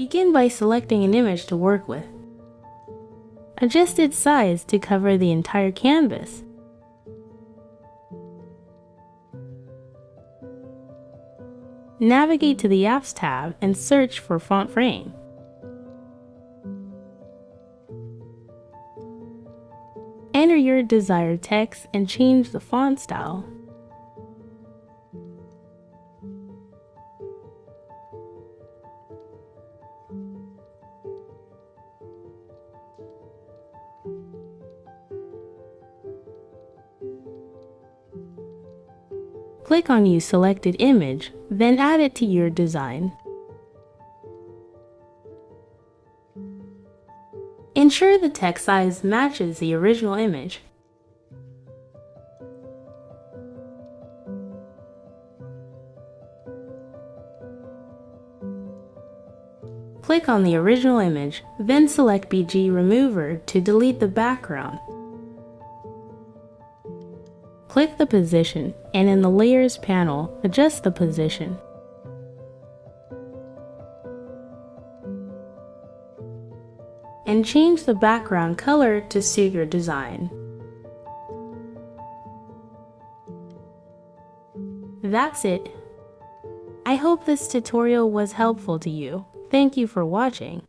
Begin by selecting an image to work with. Adjust its size to cover the entire canvas. Navigate to the Apps tab and search for Font Frame. Enter your desired text and change the font style. Click on Use Selected Image, then add it to your design. Ensure the text size matches the original image. Click on the original image, then select BG Remover to delete the background. Click the position, and in the Layers panel, adjust the position. And change the background color to suit your design. That's it. I hope this tutorial was helpful to you. Thank you for watching.